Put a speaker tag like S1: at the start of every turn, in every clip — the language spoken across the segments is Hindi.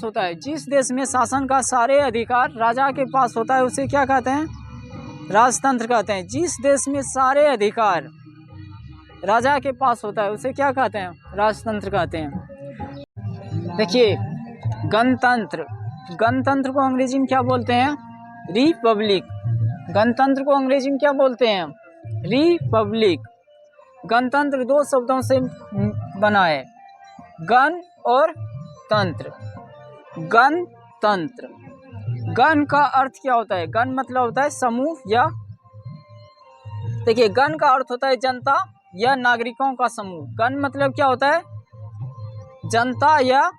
S1: होता है, जिस देश में शासन का सारे अधिकार राजा के पास होता है उसे क्या कहते हैं? राजतंत्र कहते हैं। जिस देश में सारे अधिकार राजा के पास होता है उसे क्या कहते हैं? राजतंत्र कहते हैं। देखिए, गणतंत्र, गणतंत्र को अंग्रेजी में क्या बोलते हैं? रिपब्लिक। गणतंत्र को अंग्रेजी में क्या बोलते हैं? रिपब्लिक। गणतंत्र दो शब्दों से बना है, गण और तंत्र। गणतंत्र, गण का अर्थ क्या होता है? गण मतलब होता है समूह या, देखिए गण का अर्थ होता है जनता या नागरिकों का समूह। गण मतलब क्या होता है? जनता या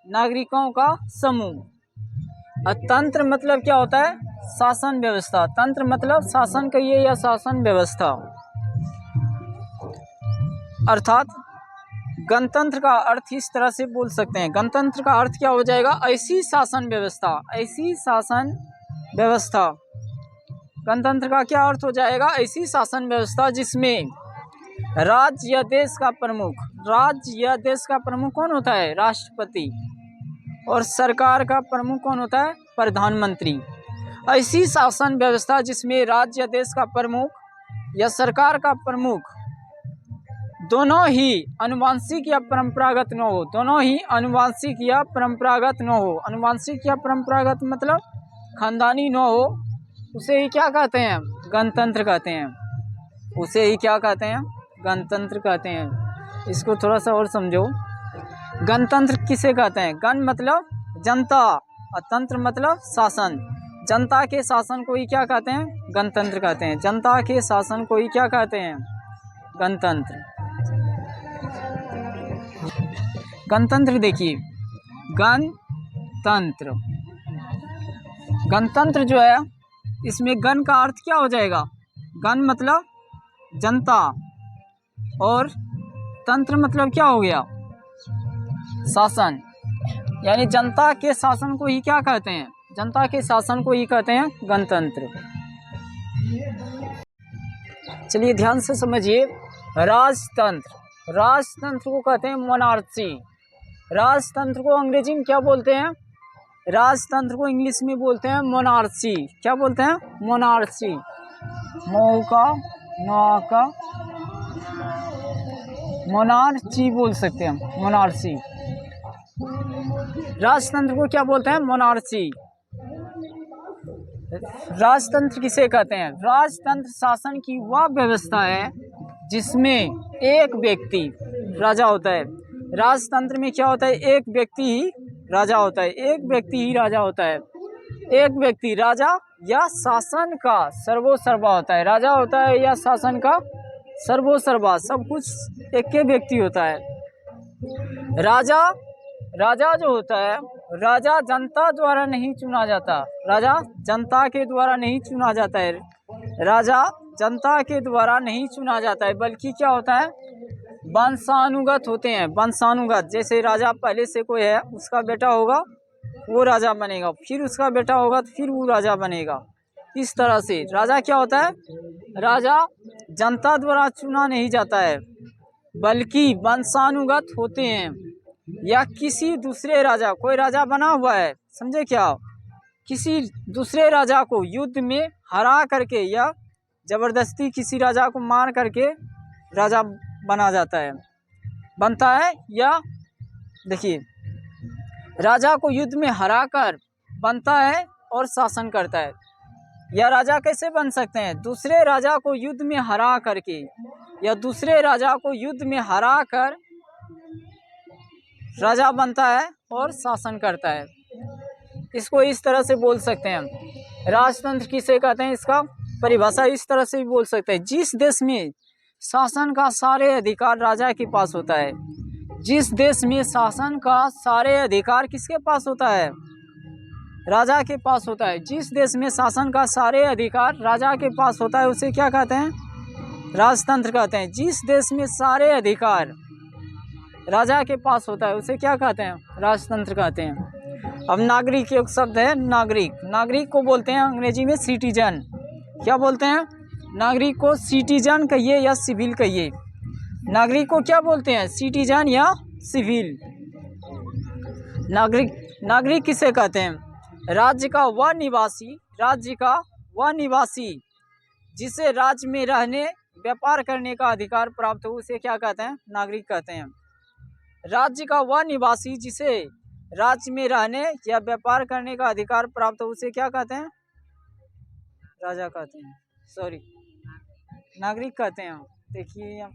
S1: नागरिकों का समूह। और तंत्र मतलब क्या होता है? शासन व्यवस्था। तंत्र मतलब शासन कहिए या शासन व्यवस्था। अर्थात गणतंत्र का अर्थ इस तरह से बोल सकते हैं, गणतंत्र का अर्थ क्या हो जाएगा? ऐसी शासन व्यवस्था, ऐसी शासन व्यवस्था। गणतंत्र का क्या अर्थ हो जाएगा? ऐसी शासन व्यवस्था जिसमें राज्य या देश का प्रमुख, राज्य या देश का प्रमुख कौन होता है? राष्ट्रपति। और सरकार का प्रमुख कौन होता है? प्रधानमंत्री। ऐसी शासन व्यवस्था जिसमें राज्य या देश का प्रमुख या सरकार का प्रमुख दोनों ही आनुवंशिक या परंपरागत न हो, दोनों ही आनुवंशिक या परंपरागत न हो। आनुवंशिक या परंपरागत मतलब खानदानी न हो, उसे ही क्या कहते हैं? गणतंत्र कहते हैं। उसे ही क्या कहते हैं? गणतंत्र कहते हैं। इसको थोड़ा सा और समझो। गणतंत्र किसे कहते हैं? गण मतलब जनता और तंत्र मतलब शासन। जनता के शासन को ही क्या कहते हैं? गणतंत्र कहते हैं। जनता के शासन को ही क्या कहते हैं? गणतंत्र। गणतंत्र देखिए, गणतंत्र, गणतंत्र जो है इसमें गण का अर्थ क्या हो जाएगा? गण मतलब जनता और तंत्र मतलब क्या हो गया? शासन। यानी जनता के शासन को ही क्या कहते हैं? जनता के शासन को ही कहते हैं गणतंत्र। चलिए ध्यान से समझिए। राजतंत्र, राजतंत्र को कहते हैं मोनार्ची। राजतंत्र को अंग्रेजी में क्या बोलते हैं? राजतंत्र को इंग्लिश में बोलते हैं मोनार्ची। क्या बोलते हैं? मोनार्ची। मऊ का नौ का मोनार्ची बोल सकते हैं, मोनार्ची। राजतंत्र को क्या बोलते हैं? मोनार्ची। राजतंत्र किसे कहते हैं? राजतंत्र शासन की वह व्यवस्था है जिसमें एक व्यक्ति राजा होता है। राजतंत्र में क्या होता है? एक व्यक्ति ही राजा होता है, एक व्यक्ति ही राजा होता है। एक व्यक्ति राजा या शासन का सर्वोसर्वा होता है। राजा होता है या शासन का सर्वोसर्वा, सब कुछ एक के व्यक्ति होता है। राजा, राजा जो होता है, राजा जनता द्वारा नहीं चुना जाता। राजा जनता के द्वारा नहीं चुना जाता है। राजा जनता के द्वारा नहीं चुना जाता है, बल्कि क्या होता है? वंशानुगत होते हैं। वंशानुगत, जैसे राजा पहले से कोई है, उसका बेटा होगा वो राजा बनेगा, फिर उसका बेटा होगा तो फिर वो राजा बनेगा। इस तरह से राजा क्या होता है? राजा जनता द्वारा चुना नहीं जाता है, बल्कि वंशानुगत होते हैं। या किसी दूसरे राजा, कोई राजा बना हुआ है, समझे क्या? किसी दूसरे राजा को युद्ध में हरा करके या जबरदस्ती किसी राजा को मार करके राजा बना जाता है, बनता है। या देखिए, राजा को युद्ध में हराकर बनता है और शासन करता है। या राजा कैसे बन सकते हैं? दूसरे राजा को युद्ध में हरा करके या दूसरे राजा को युद्ध में हरा कर राजा बनता है और शासन करता है। इसको इस तरह से बोल सकते हैं। राजतंत्र किसे कहते हैं? इसका परिभाषा इस तरह से भी बोल सकते हैं, जिस देश में शासन का सारे अधिकार राजा के पास होता है। जिस देश में शासन का सारे अधिकार किसके पास होता है? राजा के पास होता है। जिस देश में शासन का सारे अधिकार राजा के पास होता है उसे क्या कहते हैं? राजतंत्र कहते हैं। जिस देश में सारे अधिकार राजा के पास होता है उसे क्या कहते हैं? राजतंत्र कहते हैं। अब नागरिक एक शब्द है, नागरिक। नागरिक को बोलते हैं अंग्रेजी में सिटीजन। क्या बोलते हैं? नागरिक को सिटीजन कहिए या सिविल कहिए। नागरिक को क्या बोलते हैं? सिटीजन या सिविल। नागरिक नागरिक किसे कहते हैं? राज्य का वह निवासी जिसे राज्य में रहने व्यापार करने का अधिकार प्राप्त हो उसे क्या कहते हैं? नागरिक कहते हैं। राज्य का वह निवासी जिसे राज्य में रहने या व्यापार करने का अधिकार प्राप्त हो उसे क्या कहते हैं? राजा कहते हैं, सॉरी नागरिक कहते हैं। देखिए